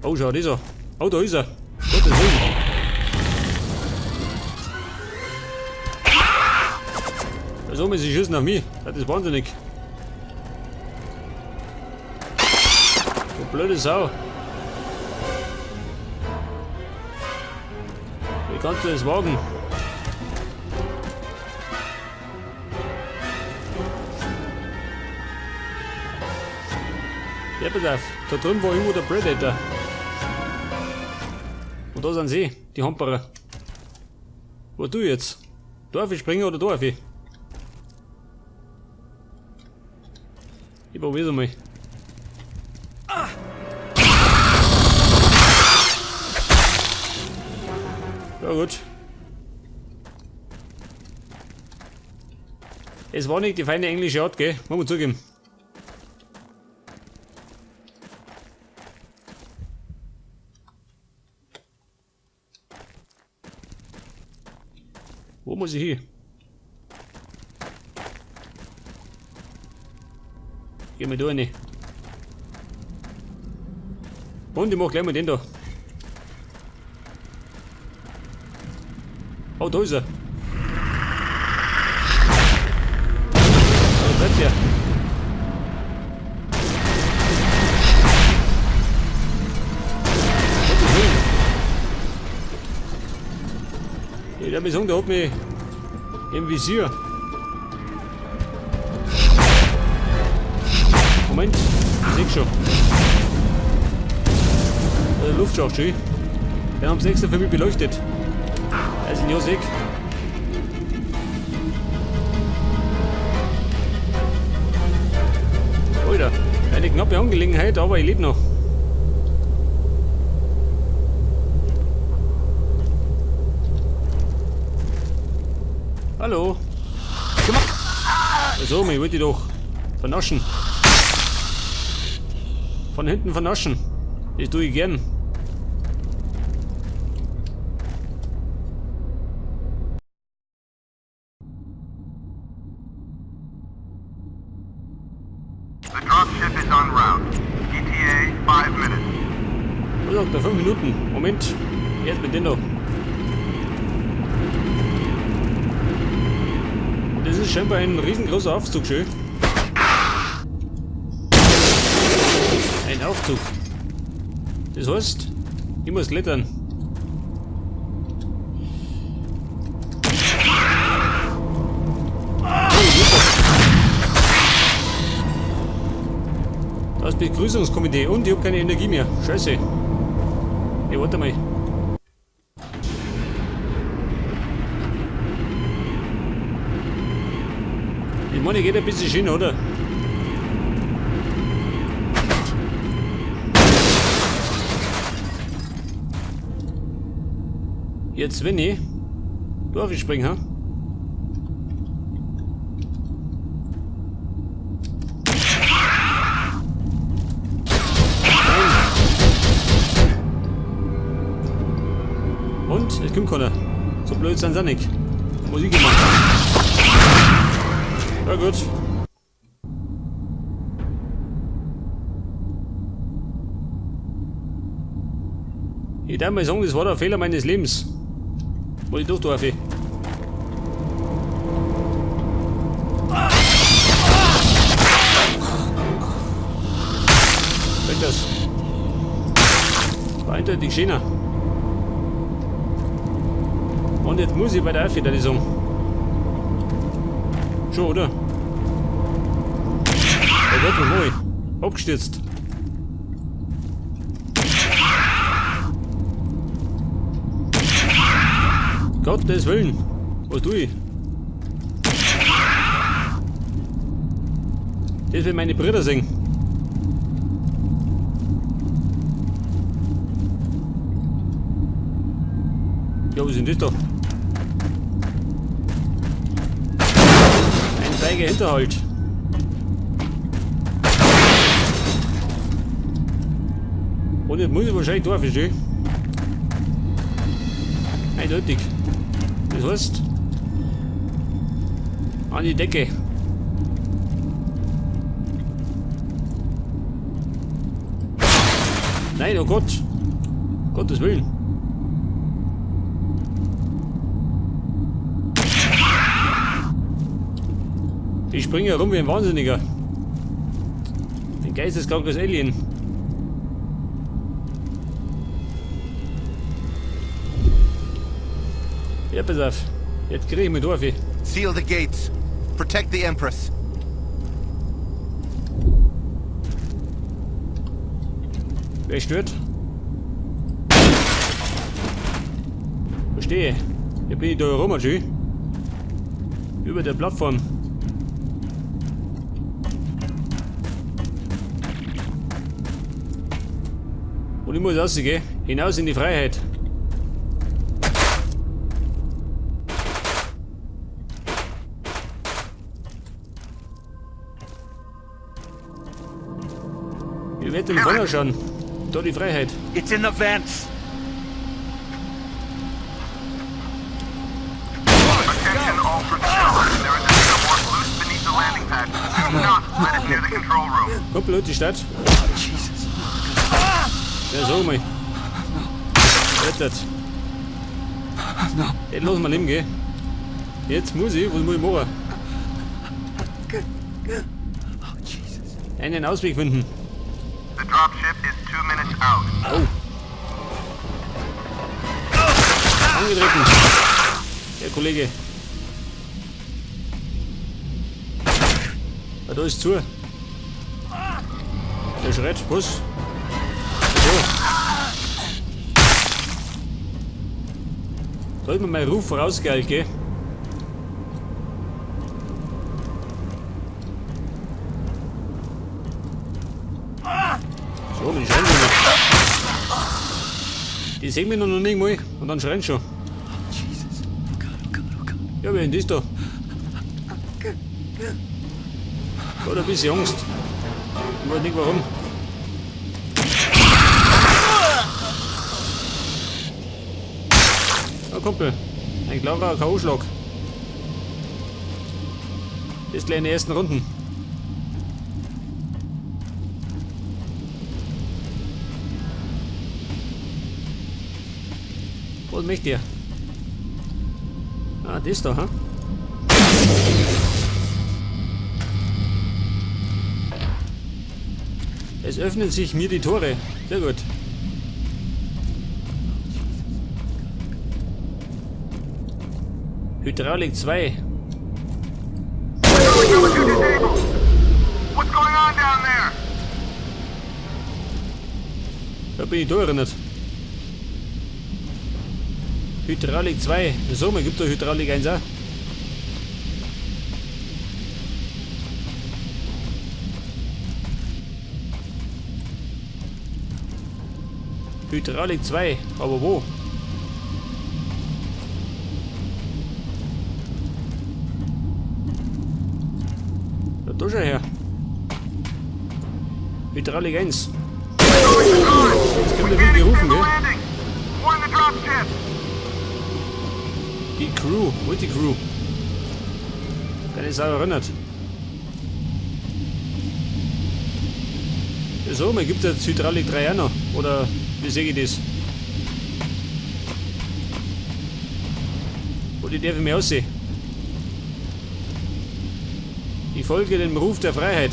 Oh, schau, da ist er. Oh, da ist er. Gottes Willen. Da oben ist sie schießen auf mich. Das ist wahnsinnig. Du blöde Sau. Wie kannst du das wagen? Ja, pass auf. Da drüben war irgendwo der Predator. Und da sind sie, die Hamperer. Wo du jetzt? Darf ich springen oder darf ich? Ich probier's einmal. Ja gut. Es war nicht die feine englische Art, gell? Muss man zugeben. Wo muss ich hin? Geh mal da rein. Und ich mach gleich mal den da. Oh, da ist er. Da bleibt der. Der mich sagen, der hat mich im Visier. Moment, ich sehe schon. Der Luftschacht schön. Den haben sie extra für mich beleuchtet. Also ich ja sehe. Alter, eine knappe Angelegenheit, aber ich lebe noch. Hallo. Also, mich wollte ich doch vernaschen. Von hinten vernaschen. Das tue ich gern. The dropship is en route. ETA 5 minutes. Was sagt er? 5 Minuten. Moment. Erst mit den da. Das ist scheinbar ein riesengroßer Aufzug, schön. Ein Aufzug. Das heißt, ich muss klettern. Das Begrüßungskomitee und ich habe keine Energie mehr. Scheiße. Ja, warte mal. Ich meine, geht ein bisschen schön, oder? Jetzt, wenn ich darf ich springen, ha? Nein. Und? Es kommt keiner. So blöd sind sie nicht. Musik gemacht. Ja gut. Ich darf mal sagen, das war der Fehler meines Lebens. Wollte ich doch darf ich. Weg das. War eindeutig schöner. Und jetzt muss ich bei der Aufwärterlisung. Schon, oder? Oh Gott, wo war ich? Abgestürzt. Gottes Willen. Was tue ich? Das will meine Brüder singen. Ja, was ist denn das da? Ein feiger Hinterhalt. Und jetzt muss ich wahrscheinlich da verstehen. Eindeutig. Das heißt, an die Decke. Nein, oh Gott. Gottes Willen. Ich springe herum wie ein Wahnsinniger. Ein geisteskrankes Alien. Ja, pass auf. Jetzt kriege ich mich durch. Seal the gates. Protect the Empress. Wer stört? Verstehe. Jetzt bin ich da rum, schön. Über der Plattform. Und ich muss rausgehen. Hinaus in die Freiheit. Wir werden den Feuer schauen. Da die Freiheit. It's in the vents. Attention all personnel. There is a xenomorph loose beneath the landing pad. Do not let it near the control room. Kommt Leute, die Stadt. Ja, so mal. Rettet. Jetzt lassen wir nicht gehen. Jetzt muss ich, was muss ich machen? Einen Ausweg finden. The dropship is 2 minutes out. Oh. Angetreten. Der Kollege. Ah, da ist zu. Der schreit. Was? So. Da hat mir mein Ruf vorausgeeilt, gell? So, die schreien schon. Die sehen mich noch nicht mal und dann schreien schon. Ja, wer ist das da? Da hat ein bisschen Angst. Ich weiß nicht warum. Ja, Kumpel. Ein klarer K.O.-Schlag. Das gleich in den ersten Runden. Was möchte ihr? Ah, das da, ha? Es öffnen sich mir die Tore. Sehr gut. Hydraulik 2. What's going on down there? Da bin ich da erinnert. Hydraulik 2. So, man gibt da Hydraulik 1 auch. Hydraulik 2. Aber wo? Ja, da schau her. Hydraulik 1. Jetzt können wir wirklich rufen, gell? Landing. Warn the dropship. Die Crew, wo ist die Crew? Keine Sau erinnert. So, man gibt jetzt Hydraulik 3 auch noch. Oder wie sehe ich das? Oder darf ich mich aussehen? Ich folge dem Ruf der Freiheit.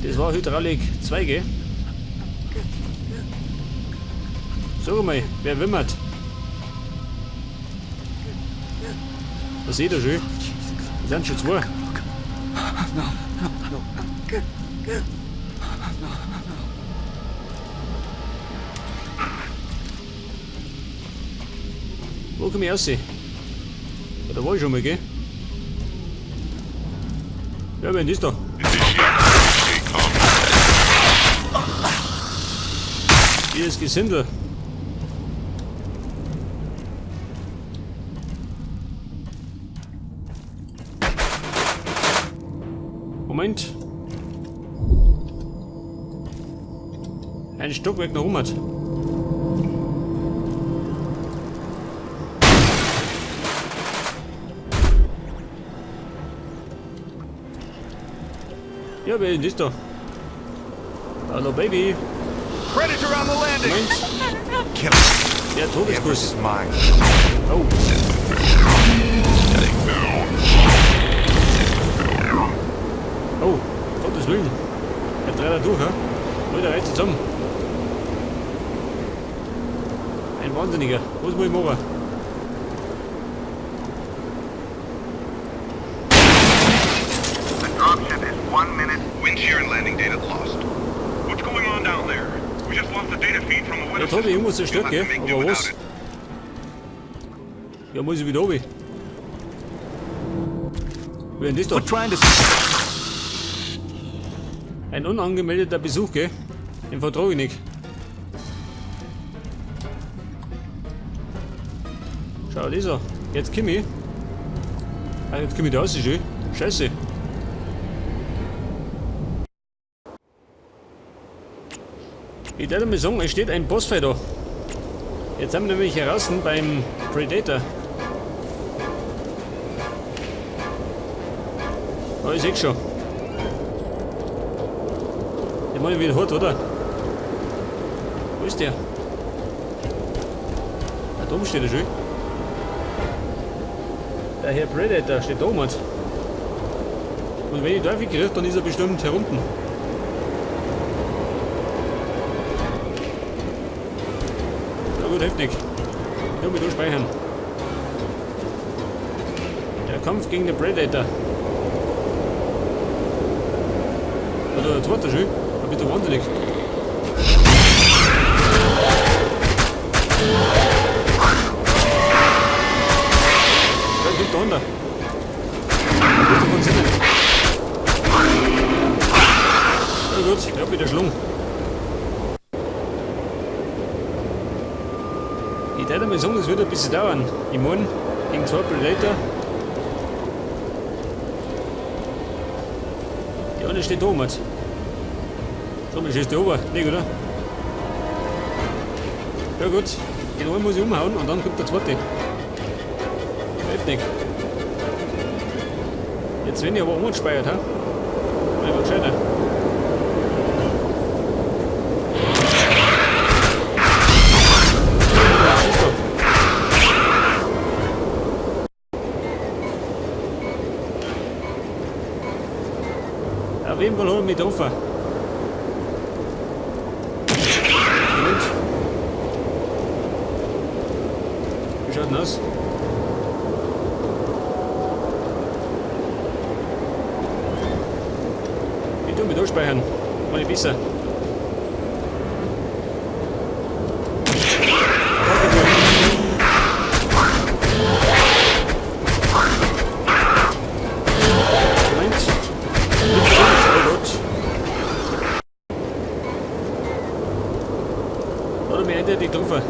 Das war Hydraulik 2, gell? Sag mal, wer wimmert? Was seht ihr schön? Das sind schon zwei. Wo kann ich aussehen? Ja, da war ich schon mal, gell? Ja, wer ist da? Hier ist Gesindel. Moment. Ein Stockwerk nach oben hat. Ja, wer ist das da? Hallo Baby. Predator on the landing! Moment. Kill him. Ja, The Empress Todeskuss. is mine. Oh. Oh, Gottes Willen. Er dreht da durch, ha? Leute, reißt zusammen. Ein Wahnsinniger. Was muss ich machen? The dropship is 1 minute. Wind shear and landing data lost. What's going on down there? We just lost the data feed from the weather Jetzt habe ich irgendwas zerstört, We'll gell? have to make do Aber without was? it. Ja, muss ich wieder runter. Wer ist das We're da? trying to... Ein unangemeldeter Besuch, gell? Den vertraue ich nicht. Schau, dieser. Jetzt komm ich. Ah, jetzt komm ich da raus, schön. Scheiße. Ich würde mal sagen, es steht ein Bossfight da. Jetzt sind wir nämlich heraus beim Predator. Oh, ich seh's schon. Der Mann wieder hart, oder? Wo ist der? Da oben steht er schön. Der Herr Predator steht da oben. Und wenn ich da kriege, dann ist er bestimmt herunten. Ja gut, heftig. Ich will mich da speichern. Der Kampf gegen den Predator. Oder der zweite schön. Da bist du wahnsinnig. Ja, gibt da unten. Das ist doch keinen Sinn. Ja gut, ich hab wieder Schlung. Ich würde mal sagen, das wird ein bisschen dauern. Ich meine, gegen 2 Predator. Die eine steht da oben. So, wie schießt der oben? Nicht, oder? Ja gut, den einen muss ich umhauen und dann kommt der zweite. Heftig. Jetzt wenn ich aber umgespeichert, ha? Mal gescheiter. Auf jeden Fall habe ich mich getroffen. Moment. Wie schaut denn aus? Ich tue mich da speichern. Mal nicht besser. Oder mir hätte die getroffen.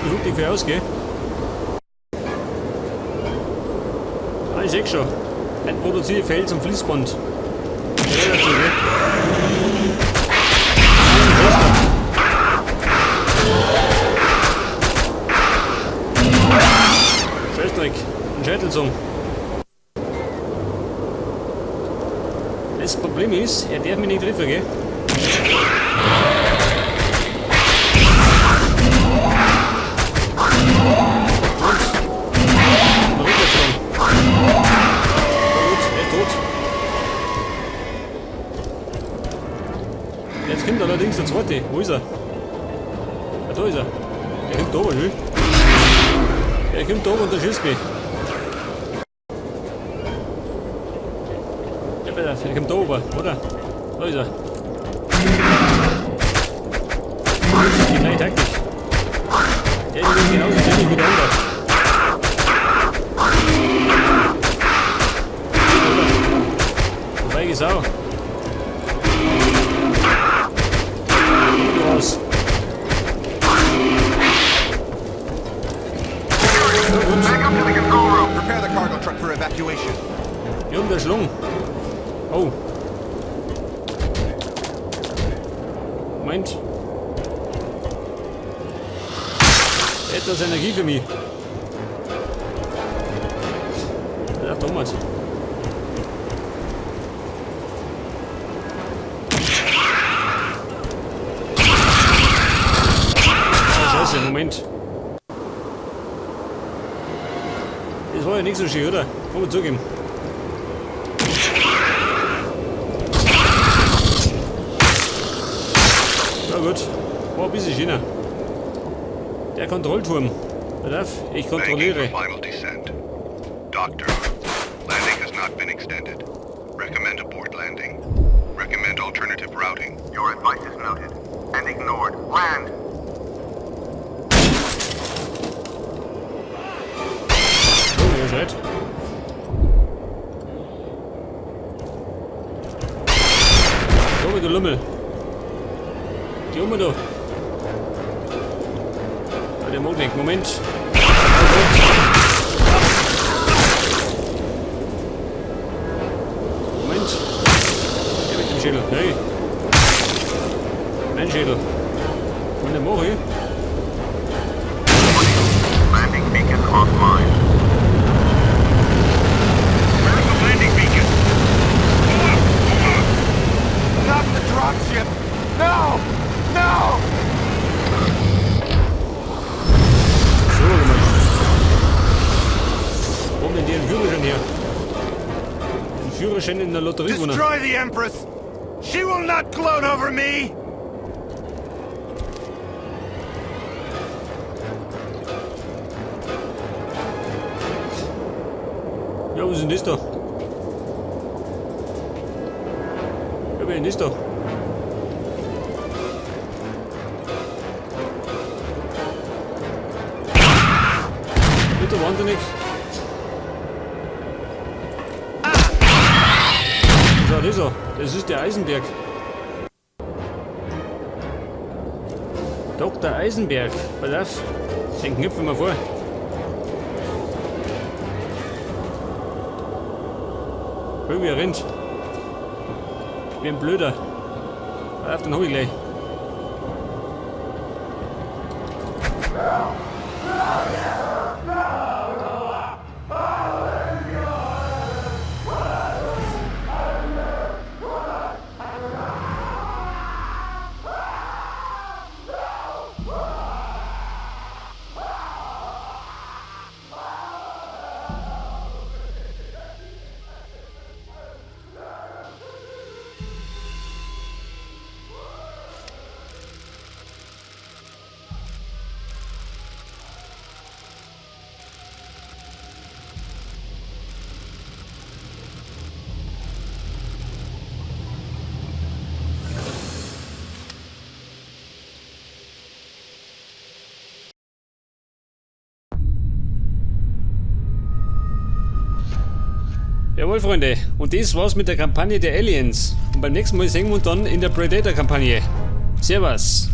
Ich huck dich für aus, gell? Ah, ich seh's schon. Ein produziere Feld zum Fließband. Ja, dazu, gell? Scheißdreck. Ein Scheitelzung. Das Problem ist, er darf mich nicht treffen, gell? Und rückwärts rum. Gut, er ist tot. Jetzt kommt allerdings der zweite. Wo ist er? Ah, da ist er. Der kommt da oben, schön. Der kommt da oben und der schießt mich. Der kommt da oben, oder? Da ist er. Die neue Taktik. Der ist genauso schnell wie der andere. Feige Sau. Raus. Back up to the control room. Prepare the cargo truck for evacuation. Hier um der Schlung. Oh. Moment. Etwas Energie für mich. verdammt. Scheiße, Moment. Das war ja nicht so schön, oder? Kann man zugeben. Na gut, war ein bisschen schöner. Der Kontrollturm. Ich kontrolliere. Final descent. Doctor, landing has not been extended. Recommend abort landing. Recommend alternative routing. Your advice is noted. And ignored. Land! Oh, ihr seid. Komm, du Lümmel. Geh um, du. Ah, der mag nicht. Moment. Moment. Der mit dem Schädel. Hey. Mein Schädel. Und der mache ich. Landing beacon offline. Where's the landing beacon? Pull up! Pull up! Not the dropship! No! No! So gemacht. Warum denn die einen Führerschein her? Ein Führerschein in der Lotterie gewonnen. Destroy the Empress! She will not gloat over me! Ja, was ist denn das da? Ja, wer ist das da? Bitte wahnsinnig. Schau, das da. Das ist der Eisenberg. Dr. Eisenberg. Pass auf. Den knüpfen wir vor. Schau, wie er rennt. Wie ein Blöder. Pass auf, den hab ich gleich. Jawohl, Freunde. Und das war's mit der Kampagne der Aliens. Und beim nächsten Mal sehen wir uns dann in der Predator-Kampagne. Servus.